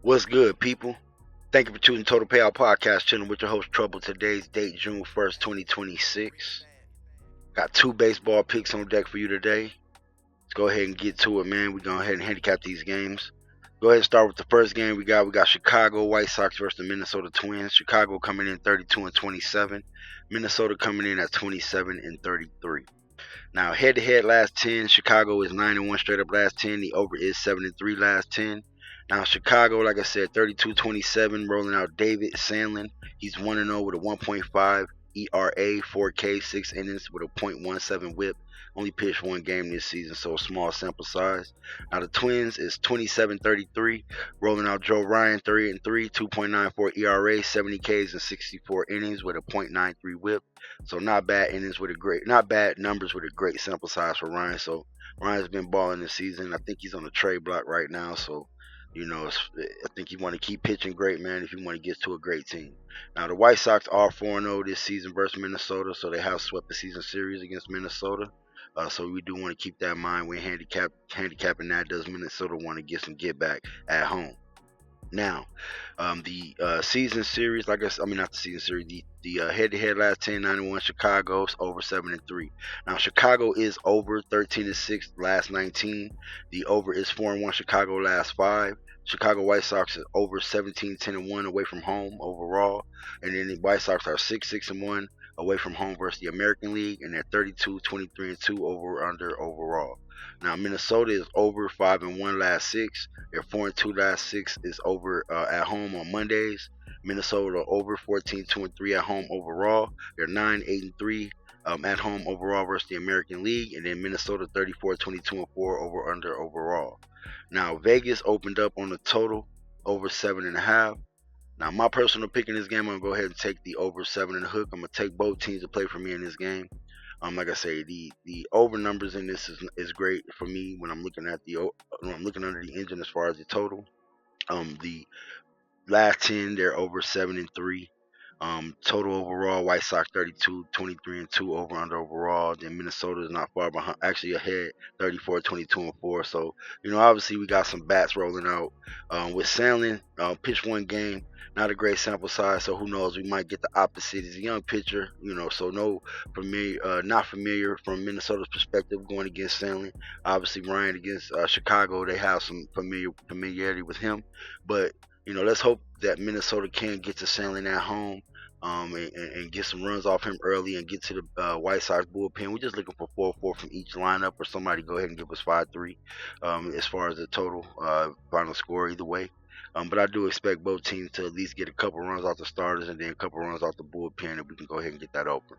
What's good, people? Thank you for choosing Total Payout Podcast channel with your host Trouble. Today's date, June 1st, 2026. Got two baseball picks on deck for you today. Let's go ahead and get to it, man. We're going ahead and handicap these games. Go ahead and start with the first game we got. We got Chicago White Sox versus the Minnesota Twins. Chicago coming in 32-27. Minnesota coming in at 27-33. Now, head-to-head last 10, Chicago is 9-1 straight up last 10. The over is 7-3 last 10. Now, Chicago, like I said, 32-27, rolling out David Sandlin. He's 1-0 with a 1.5 ERA, 4K, 6 innings with a .17 whip. Only pitched one game this season, so small sample size. Now, the Twins is 27-33, rolling out Joe Ryan, 3-3, 2.94 ERA, 70 Ks and 64 innings with a .93 whip. So not bad innings with not bad numbers with a great sample size for Ryan. So Ryan's been balling this season. I think he's on the trade block right now. So I think you want to keep pitching great, man, if you want to get to a great team. Now, the White Sox are 4-0 this season versus Minnesota, so they have swept the season series against Minnesota. So we do want to keep that in mind when handicapping that. Does Minnesota want to get some get back at home? Now, the season series, like I mean not the season series, the head-to-head last 10, 9-1, Chicago's over 7-3. Now, Chicago is over 13-6 last 19. The over is 4-1, Chicago last 5. Chicago White Sox is over 17-10-1 away from home overall, and then the White Sox are 6-6-1 away from home versus the American League, and they're 32-23-2 over under overall. Now, Minnesota is over 5-1 last 6. Their 4-2 last 6 is over at home on Mondays. Minnesota over 14-2-3 at home overall. They're 9-8-3 at home overall versus the American League, and then Minnesota 34-22-4 over under overall. Now, Vegas opened up on the total over 7.5. Now, my personal pick in this game, I'm gonna go ahead and take the over 7 and a hook. I'm gonna take both teams to play for me in this game. Like I say, the over numbers in this is great for me when I'm looking at when I'm looking under the engine as far as the total. The last 10 they're over 7-3. Total overall, White Sox 32-23-2 over under overall. Then Minnesota is not far behind, actually ahead, 34-22-4. So obviously we got some bats rolling out. With Sandlin, pitched one game, not a great sample size. So who knows? We might get the opposite. He's a young pitcher, so not familiar from Minnesota's perspective going against Sandlin. Obviously Ryan against Chicago, they have some familiarity with him, but let's hope that Minnesota can get to Sandlin at home, and get some runs off him early and get to the White Sox bullpen. We're just looking for 4-4 from each lineup, or somebody go ahead and give us 5-3 as far as the total final score either way. But I do expect both teams to at least get a couple runs off the starters and then a couple runs off the bullpen, and we can go ahead and get that open.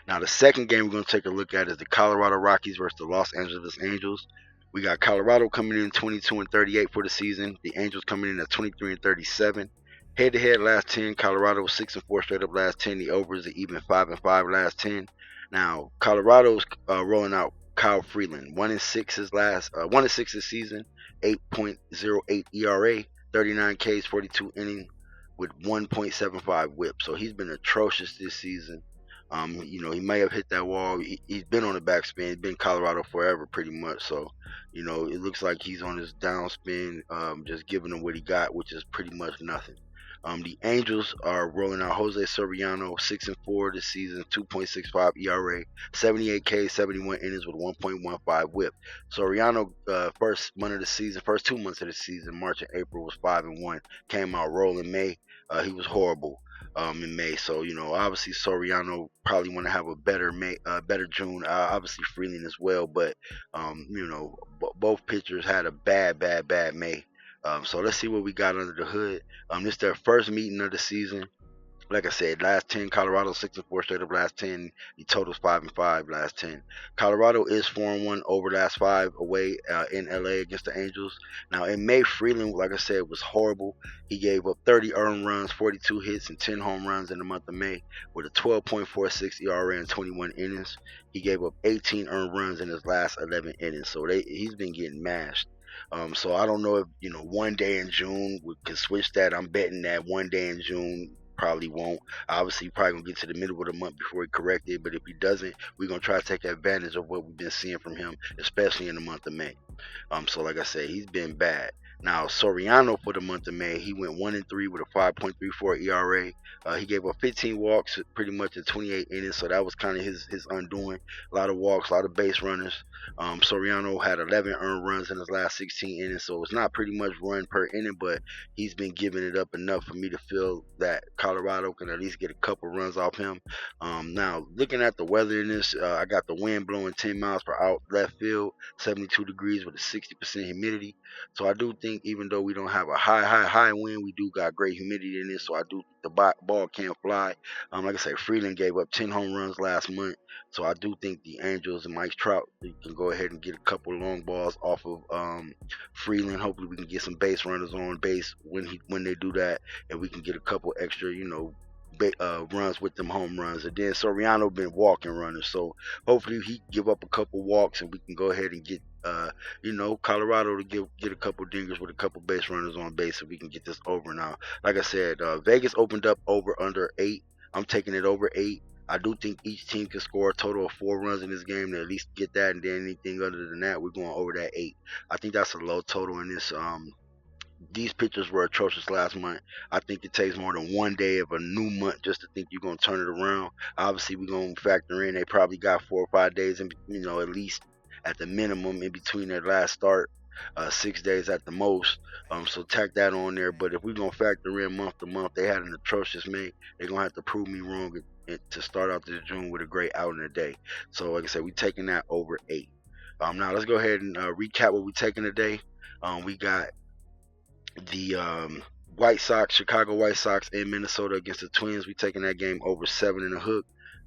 Now, the second game we're going to take a look at is the Colorado Rockies versus the Los Angeles Angels. We got Colorado coming in 22-38 for the season. The Angels coming in at 23-37. Head-to-head last 10, Colorado was 6-4 straight up last 10. The over is an even 5-5 last 10. Now, Colorado's rolling out Kyle Freeland, 1-6 this season, 8.08 ERA, 39 Ks, 42 innings with 1.75 WHIP. So he's been atrocious this season. He may have hit that wall. He's been on the backspin. He's been Colorado forever, pretty much. So, it looks like he's on his downspin, just giving him what he got, which is pretty much nothing. The Angels are rolling out Jose Soriano, 6-4 this season, 2.65 ERA, 78 K, 71 innings with 1.15 WHIP. Soriano, first 2 months of the season, March and April, was 5-1. Came out rolling May. He was horrible in May. So obviously Soriano probably want to have a better better June. Obviously Freeland as well, but both pitchers had a bad May. So let's see what we got under the hood. This is their first meeting of the season. Like I said, last 10, Colorado 6-4 straight up last 10. The total's 5-5 last 10. Colorado is 4-1 over last 5 away in LA against the Angels. Now in May, Freeland, like I said, was horrible. He gave up 30 earned runs, 42 hits, and 10 home runs in the month of May with a 12.46 ERA and 21 innings. He gave up 18 earned runs in his last 11 innings. So he's been getting mashed. So I don't know if one day in June we could switch that. I'm betting that one day in June probably won't. Obviously, probably gonna get to the middle of the month before he corrects it. But if he doesn't, we're gonna try to take advantage of what we've been seeing from him, especially in the month of May. So like I said, he's been bad. Now Soriano for the month of May, he went 1-3 with a 5.34 ERA. He gave up 15 walks, pretty much in 28 innings, so that was kind of his undoing. A lot of walks, a lot of base runners. Soriano had 11 earned runs in his last 16 innings, so it's not pretty much run per inning, but he's been giving it up enough for me to feel that Colorado can at least get a couple runs off him. Now, looking at the weather in this, I got the wind blowing 10 miles per hour left field, 72 degrees with a 60% humidity. So I do think even though we don't have a high wind, we do got great humidity in this. So I do think the ball can fly. Like I said, Freeland gave up 10 home runs last month. So I do think the Angels and Mike Trout can go ahead and get a couple of long balls off of Freeland. Hopefully we can get some base runners on base when they do that, and we can get a couple extra, runs with them home runs. And then Soriano been walking runners, so hopefully he give up a couple walks and we can go ahead and get Colorado to get a couple dingers with a couple base runners on base so we can get this over. Now, like I said, Vegas opened up over under 8. I'm taking it over 8. I do think each team can score a total of 4 runs in this game to at least get that, and then anything other than that, we're going over that 8. I think that's a low total in this. These pitchers were atrocious last month. I think it takes more than one day of a new month just to think you're going to turn it around. Obviously, we're going to factor in they probably got 4 or 5 days, at least at the minimum in between their last start, 6 days at the most. So tack that on there. But if we're going to factor in month to month, they had an atrocious May. They're going to have to prove me wrong to start out this June with a great outing today. So like I said, we're taking that over 8. Now let's go ahead and recap what we're taking today. We got the White Sox, Chicago White Sox in Minnesota against the Twins. We taking that game over 7.5.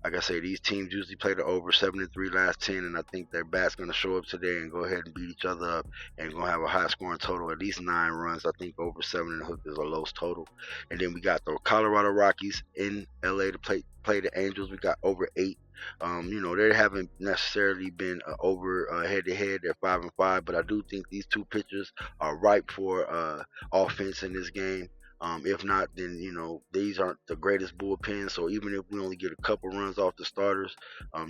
Like I say, these teams usually play the over 7-3 last 10, and I think their bat's going to show up today and go ahead and beat each other up and going to have a high scoring total, at least 9 runs. I think over 7.5 is a low total. And then we got the Colorado Rockies in LA to play the Angels. We got over 8. They haven't necessarily been over head-to-head. They're 5-5, but I do think these two pitchers are ripe for offense in this game. If not, then these aren't the greatest bullpens. So even if we only get a couple runs off the starters,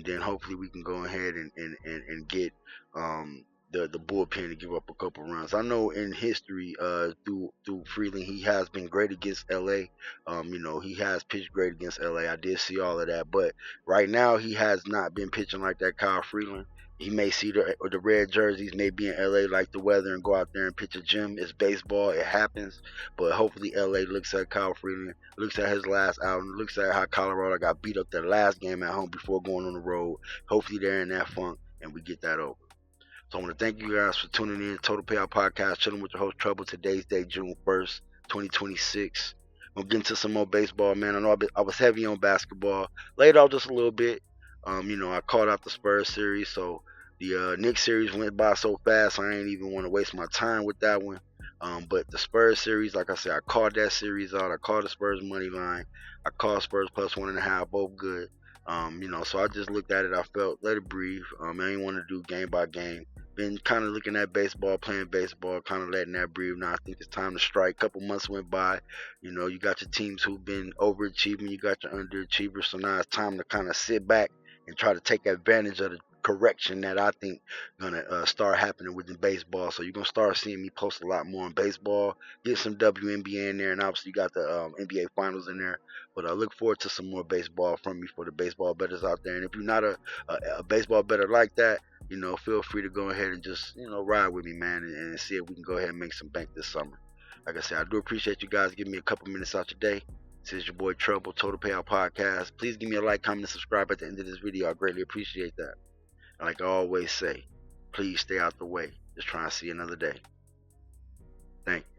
then hopefully we can go ahead and get the bullpen to give up a couple runs. I know in history, through Freeland, he has been great against LA. He has pitched great against LA. I did see all of that, but right now he has not been pitching like that Kyle Freeland. He may see the red jerseys, may be in LA like the weather and go out there and pitch a gym. It's baseball, it happens. But hopefully LA looks at Kyle Freeland, looks at his last outing, looks at how Colorado got beat up their last game at home before going on the road. Hopefully they're in that funk and we get that over. So I want to thank you guys for tuning in. Total Payout Podcast, chilling with your host Trouble. Today's date, June 1st, 2026. I'm getting to some more baseball, man. I know I was heavy on basketball. Laid off just a little bit. I called out the Spurs series, so the Knicks series went by so fast, I ain't even want to waste my time with that one. But the Spurs series, like I said, I called that series out. I called the Spurs money line. I called Spurs plus 1.5, both good. So I just looked at it. I felt, let it breathe. I ain't want to do game by game. Been kind of looking at baseball, playing baseball, kind of letting that breathe. Now I think it's time to strike. A couple months went by. You got your teams who've been overachieving. You got your underachievers. So now it's time to kind of sit back and try to take advantage of the correction that I think gonna start happening within baseball. So you're gonna start seeing me post a lot more on baseball, get some WNBA in there, and obviously you got the NBA finals in there. But I look forward to some more baseball from me for the baseball bettors out there. And if you're not a baseball bettor like that, feel free to go ahead and just ride with me, man, and see if we can go ahead and make some bank this summer. Like I said, I do appreciate you guys giving me a couple minutes out your day. This is your boy Trouble, Total Payout Podcast. Please give me a like, comment, and subscribe at the end of this video. I greatly appreciate that. And like I always say, please stay out the way. Just trying to see another day. Thank you.